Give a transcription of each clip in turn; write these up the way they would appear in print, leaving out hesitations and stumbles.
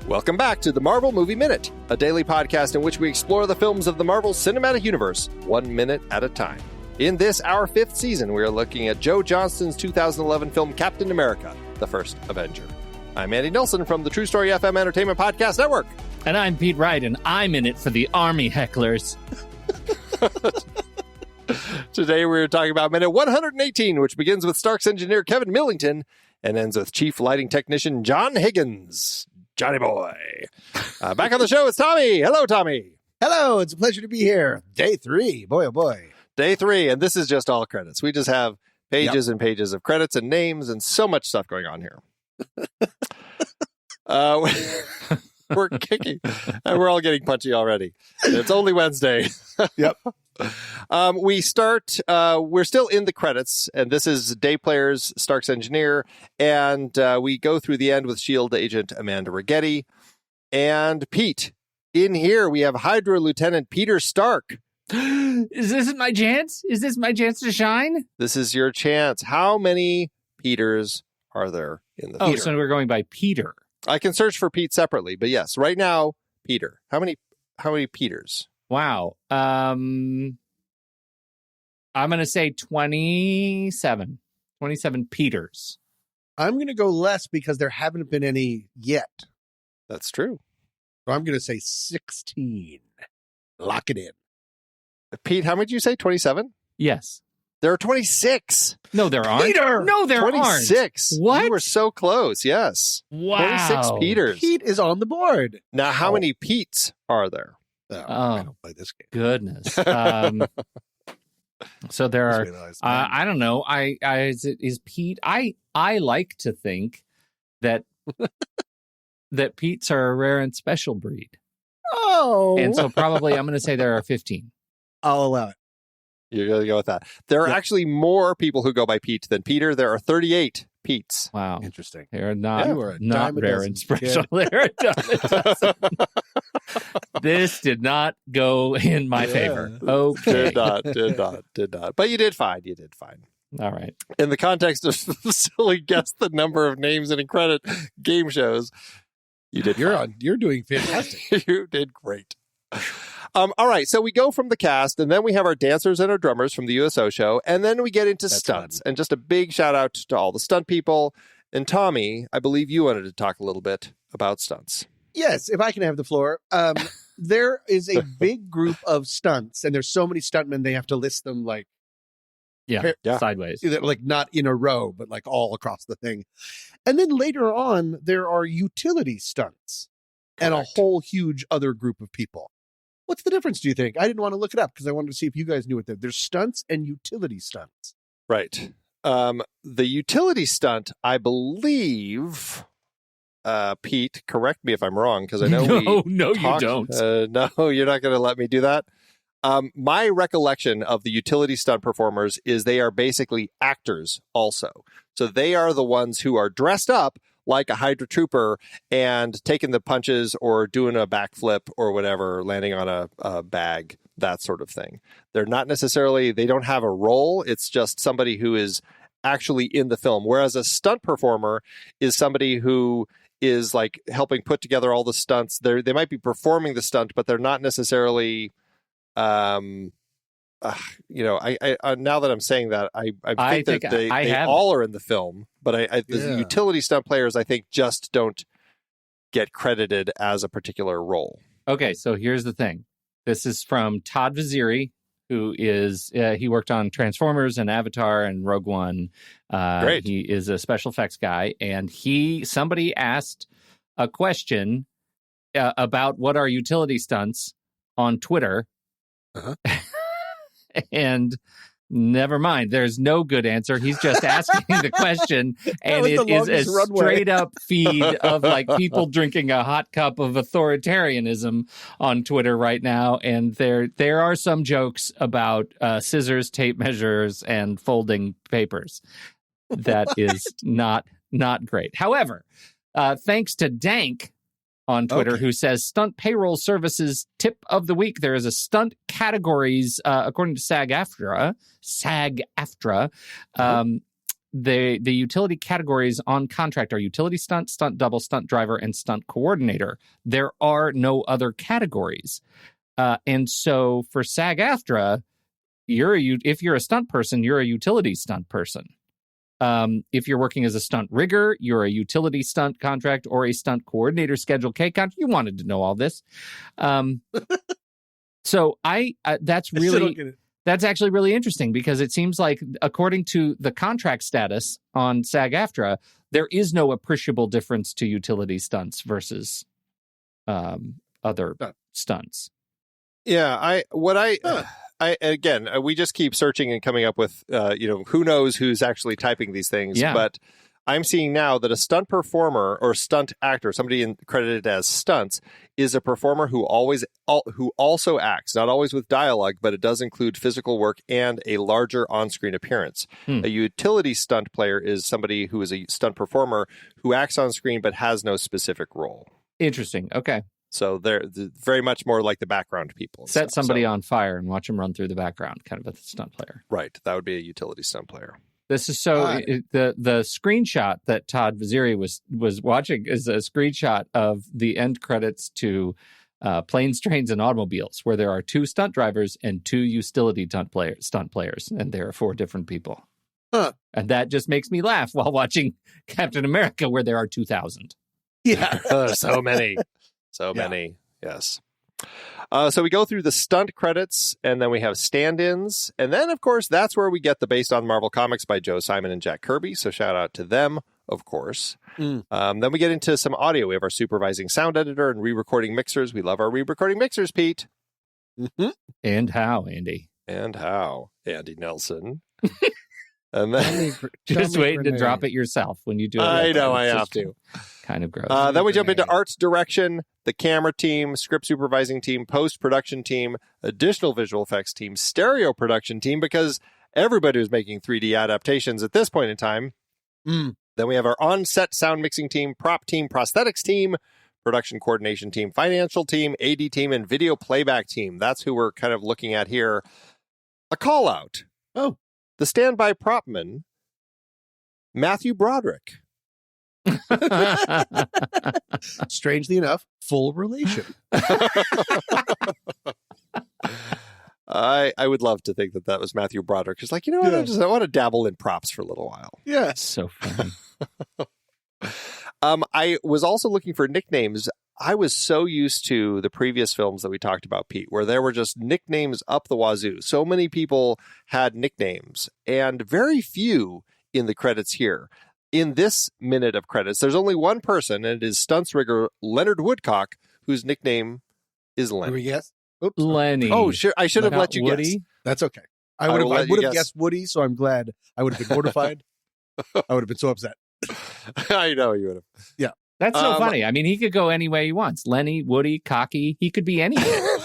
Welcome back to the Marvel Movie Minute, a daily podcast in which we explore the films of the Marvel Cinematic Universe, 1 minute at a time. In this, our 5th season, we are looking at Joe Johnston's 2011 film Captain America, The First Avenger. I'm Andy Nilsson from the True Story FM Entertainment Podcast Network. And I'm Pete Wright, and I'm in it for the Army hecklers. Today we're talking about minute 118, which begins with Stark's engineer Kevin Millington and ends with Chief Lighting Technician John Higgins. Johnny boy. Back on the show, it's Tommy. Hello, Tommy. Hello, it's a pleasure to be here. Day 3. Boy, oh boy. Day 3, and this is just all credits. We just have pages and pages of credits and names and so much stuff going on here. We're kicking, and we're all getting punchy already. It's only Wednesday. Yep. We start, we're still in the credits, and this is Day Players, Stark's engineer, and we go through the end with S.H.I.E.L.D. agent Amanda Rigetti. And Pete, in here we have Hydra Lieutenant Peter Stark. Is this my chance? Is this my chance to shine? This is your chance. How many Peters are there in the theater? So we're going by Peter. I can search for Pete separately, but yes, right now, Peter. How many Peters? Wow. I'm going to say 27. 27 Peters. I'm going to go less because there haven't been any yet. That's true. So I'm going to say 16. Lock it in. Pete, how many did you say? 27? Yes. There are 26. No, there aren't. Peter! No, there 26. aren't. What? You were so close. Yes. Wow. 26 Peters. Pete is on the board. Now, how many Petes are there? I don't play this game. Goodness. So there are, I don't know. Is Pete, I like to think that that Petes are a rare and special breed. Oh. And so probably I'm going to say there are 15. I'll allow it. You're going to go with that. There are actually more people who go by Pete than Peter. There are 38 Petes. Wow. Interesting. They're not dime a rare dozen, and special. They're a dime a dozen. This did not go in my favor. Okay. Did not. But you did fine. All right. In the context of silly guess the number of names and credit game shows, you did fine. You're doing fantastic. You did great. All right, so we go from the cast, and then we have our dancers and our drummers from the USO show, and then we get into stunts. And just a big shout out to all the stunt people. And Tommy, I believe you wanted to talk a little bit about stunts. Yes, if I can have the floor. There is a big group of stunts, and there's so many stuntmen, they have to list them sideways. Like not in a row, but like all across the thing. And then later on, there are utility stunts. Correct. And a whole huge other group of people. What's the difference, do you think? I didn't want to look it up because I wanted to see if you guys knew what there's stunts and utility stunts. Right. The utility stunt, I believe, Pete, correct me if I'm wrong, because I know you don't. No, you're not going to let me do that. My recollection of the utility stunt performers is they are basically actors also. So they are the ones who are dressed up like a Hydra trooper and taking the punches or doing a backflip or whatever, landing on a bag, that sort of thing. They're not necessarily, they don't have a role. It's just somebody who is actually in the film. Whereas a stunt performer is somebody who is like helping put together all the stunts. They might be performing the stunt, but they're not necessarily, now that I'm saying that, I think that they all are in the film, but the utility stunt players, I think, just don't get credited as a particular role. Okay, so here's the thing. This is from Todd Vaziri, who is, he worked on Transformers and Avatar and Rogue One. Great. He is a special effects guy, and somebody asked a question about what are utility stunts on Twitter. Uh-huh. And never mind, there's no good answer. He's just asking the question, and it is a straight up feed of like people drinking a hot cup of authoritarianism on Twitter right now. And there are some jokes about scissors, tape measures, and folding papers. That is not great. However, thanks to Dank on Twitter, who says stunt payroll services tip of the week. There is a stunt categories, according to SAG-AFTRA, the utility categories on contract are utility stunt, stunt double, stunt driver, and stunt coordinator. There are no other categories. And so for SAG-AFTRA, if you're a stunt person, you're a utility stunt person. If you're working as a stunt rigger, you're a utility stunt contract or a stunt coordinator Schedule K contract. You wanted to know all this. So that's actually really interesting because it seems like according to the contract status on SAG-AFTRA, there is no appreciable difference to utility stunts versus other stunts. Yeah, we just keep searching and coming up with, who knows who's actually typing these things. Yeah. But I'm seeing now that a stunt performer or stunt actor, somebody credited as stunts, is a performer who also acts, not always with dialogue, but it does include physical work and a larger on-screen appearance. A utility stunt player is somebody who is a stunt performer who acts on screen but has no specific role. Interesting. Okay. So they're very much more like the background people. Set somebody on fire and watch them run through the background, kind of a stunt player. Right. That would be a utility stunt player. This is the screenshot that Todd Vaziri was watching is a screenshot of the end credits to Planes, Trains, and Automobiles, where there are 2 stunt drivers and 2 utility stunt players, and there are 4 different people. Huh. And that just makes me laugh while watching Captain America, where there are 2,000. Yeah, so many. So many, yes. So we go through the stunt credits, and then we have stand-ins. And then, of course, that's where we get the Based on Marvel Comics by Joe Simon and Jack Kirby. So shout out to them, of course. Then we get into some audio. We have our supervising sound editor and re-recording mixers. We love our re-recording mixers, Pete. Mm-hmm. And how, Andy? And how, Andy Nelson. And then just waiting to drop it yourself when you do it. I know, I have to. Kind of gross. Then we jump into arts direction, the camera team, script supervising team, post-production team, additional visual effects team, stereo production team, because everybody was making 3D adaptations at this point in time. Then we have our on-set sound mixing team, prop team, prosthetics team, production coordination team, financial team, AD team, and video playback team. That's who we're kind of looking at here. A call out. Oh. The standby propman, Matthew Broderick. Strangely enough, full relation. I would love to think that was Matthew Broderick. It's like, what? I want to dabble in props for a little while. Yeah. So fun. I was also looking for nicknames. I was so used to the previous films that we talked about, Pete, where there were just nicknames up the wazoo. So many people had nicknames, and very few in the credits here. In this minute of credits, there's only one person, and it is stunts rigger Leonard Woodcock, whose nicknime is Lenny. Can we guess? Oops. Lenny. Oh, sure. I should have let you Woody? guess. That's okay. I would have guessed Woody, so I'm glad. I would have been mortified. I would have been so upset. I know you would have. Yeah. That's so funny. I mean, he could go any way he wants. Lenny, Woody, Cocky. He could be anything.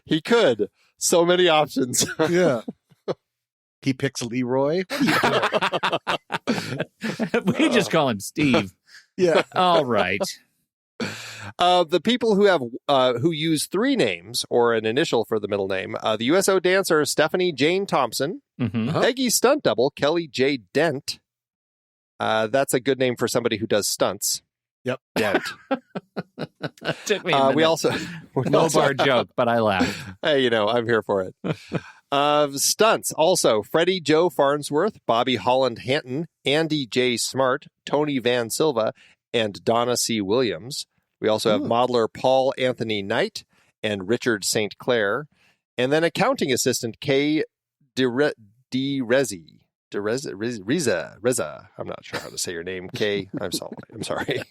He could. So many options. Yeah. He picks Leroy. We just call him Steve. Yeah. All right. The people who use 3 names or an initial for the middle name, the USO dancer Stephanie Jane Thompson, Peggy's stunt double Kelly J. Dent. That's a good name for somebody who does stunts. Yep. Dent. Took me a minute. We also bar joke, but I laughed. Hey, I'm here for it. Stunts also Freddie Joe Farnsworth, Bobby Holland Hanton, Andy J. Smart, Tony Van Silva, and Donna C. Williams. We also have modeler Paul Anthony Knight and Richard St. Clair, and then accounting assistant Kay Reza. I'm not sure how to say your name, Kay. I'm sorry.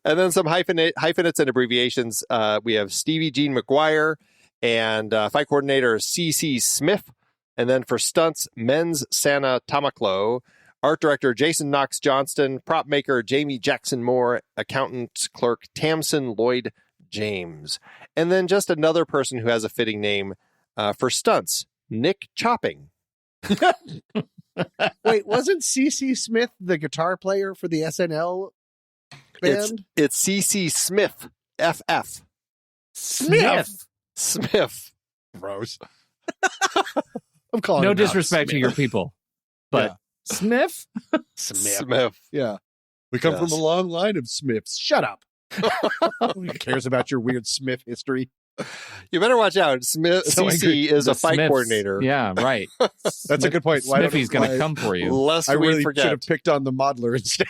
And then some hyphenates and abbreviations. We have Stevie Jean McGuire and fight coordinator C.C. Smith. And then for stunts, men's Santa Tamaklo, art director Jason Knox Johnston, prop maker Jamie Jackson Moore, accountant clerk Tamsin Lloyd James. And then just another person who has a fitting name for stunts, Nick Chopping. Wait, wasn't C.C. Smith the guitar player for the SNL band? It's C.C. Smith, F.F. Smith. Gross. I'm calling no him disrespect to your people, but Smiff? Smiff. Yeah. We come from a long line of Smiffs. Shut up. Who cares about your weird Smiff history? You better watch out. CC is a fight Smiffs. coordinator. Yeah, right. That's a good point. Smiffy's going to come for you. Lest I really we forget. should have picked on the modeler instead.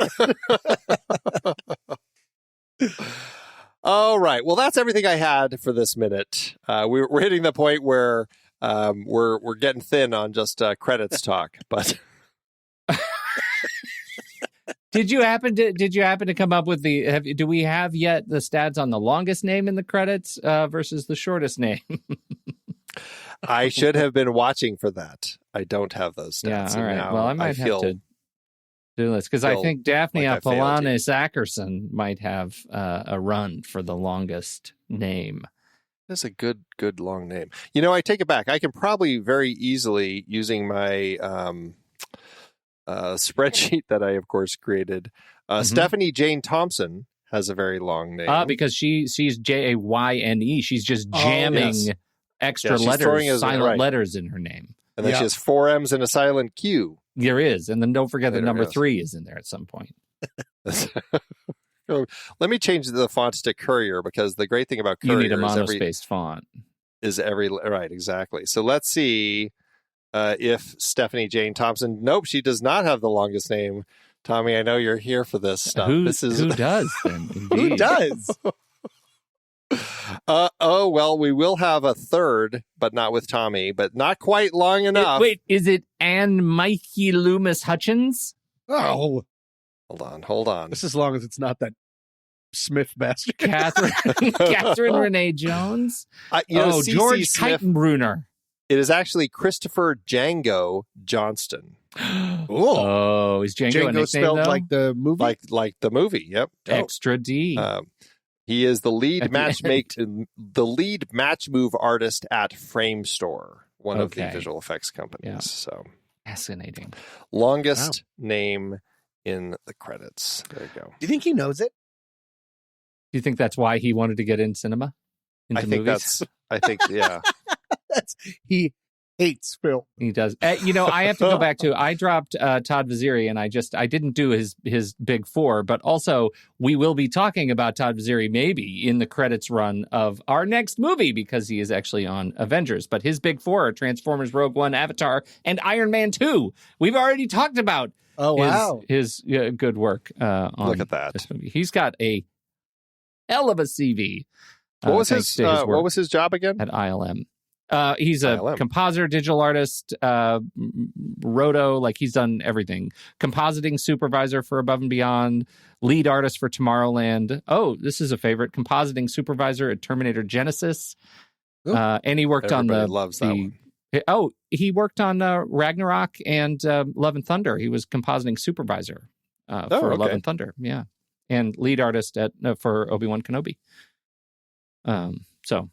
All right. Well, that's everything I had for this minute. We're hitting the point where we're getting thin on just credits talk, but. Did you happen to come up with do we have yet the stats on the longest name in the credits versus the shortest name? I should have been watching for that. I don't have those stats. Yeah, all right. Well, I might have to do this because I think Daphne Apollonius Ackerson might have a run for the longest name. That's a good long name. I take it back. I can probably very easily, using my spreadsheet that I, of course, created. Stephanie Jane Thompson has a very long name. Because she's Jayne. She's just jamming extra letters, silent letters in her name. And then she has 4 M's and a silent Q. There is. And then don't forget the number 3 is in there at some point. Let me change the font to Courier, because the great thing about Courier you need a monospaced font. Right, exactly. So let's see if Stephanie Jane Thompson. Nope, she does not have the longest name. Tommy, I know you're here for this stuff. Who does then? Who does? Well, we will have a third, but not with Tommy, but not quite long enough. Wait, is it Anne Mikey Loomis Hutchins? Oh. Hold on. Just as long as it's not that Smiff bastard. Catherine Renee Jones? George Keitenbrunner. It is actually Christopher Django Johnston. Oh, is Django a nickname, spelled though? like the movie? Like the movie, yep. Extra D. He is the lead match move artist at Frame Store, one of the visual effects companies. Yeah. So fascinating. Longest name in the credits. There you go. Do you think he knows it? Do you think that's why he wanted to get in cinema? Yeah. He hates film. He does. I have to go back to, I dropped Todd Vaziri, and I didn't do his big 4, but also we will be talking about Todd Vaziri maybe in the credits run of our next movie, because he is actually on Avengers. But his big 4 are Transformers, Rogue One, Avatar, and Iron Man 2. We've already talked about his good work on Look at that. This movie. He's got a hell of a CV. What was his job again? At ILM. He's a compositor, digital artist, roto, like he's done everything. Compositing supervisor for Above and Beyond, lead artist for Tomorrowland. Oh, this is a favorite. Compositing supervisor at Terminator Genesis. And he worked loves that one. Oh, he worked on Ragnarok and Love and Thunder. He was compositing supervisor for Love and Thunder. Yeah. And lead artist for Obi-Wan Kenobi. So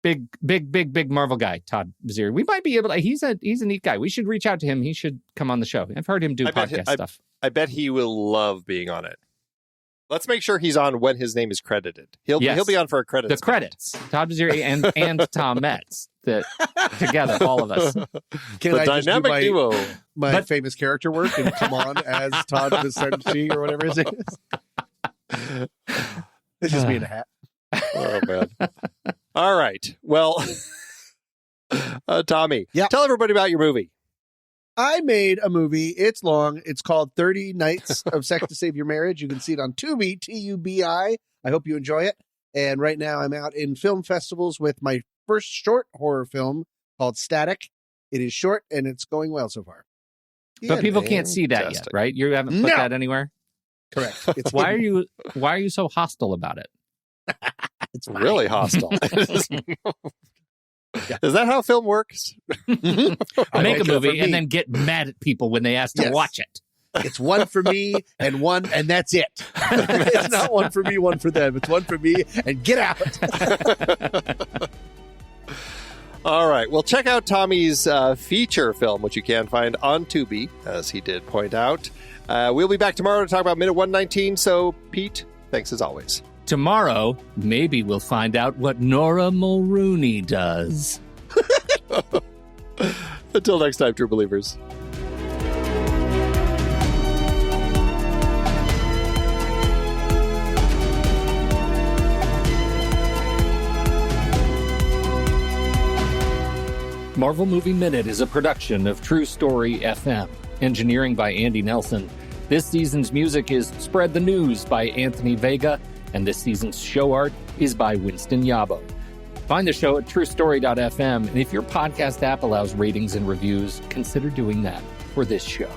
big Marvel guy, Todd Vaziri. We might be able to, he's a neat guy. We should reach out to him. He should come on the show. I've heard him do podcast stuff. I bet he will love being on it. Let's make sure he's on when his name is credited. He'll be on for a credits. The credits. Todd Vaziri and Tom Metz. Together, all of us. Can I dynamic just do duo. My famous character work and come on as Todd Vaziri or whatever his name is? It's just me in a hat. Oh, man. All right. Well, Tommy, tell everybody about your movie. I made a movie. It's long. It's called 30 Nights of Sex to Save Your Marriage. You can see it on Tubi, Tubi. I hope you enjoy it. And right now I'm out in film festivals with my first short horror film called Static. It is short and it's going well so far. But people can't see that yet, right? You haven't put that anywhere? Correct. It's why are you so hostile about it? It's really hostile. Is that how film works? I make a movie and then get mad at people when they ask to watch it. It's one for me and that's it. It's not one for me, one for them. It's one for me and get out. All right. Well, check out Tommy's feature film, which you can find on Tubi, as he did point out. We'll be back tomorrow to talk about Minute 119. So, Pete, thanks as always. Tomorrow, maybe we'll find out what Nora Mulrooney does. Until next time, true believers. Marvel Movie Minute is a production of True Story FM. Engineering by Andy Nelson. This season's music is Spread the News by Anthony Vega, and this season's show art is by Winston Yabo. Find the show at truestory.fm, and if your podcast app allows ratings and reviews, consider doing that for this show.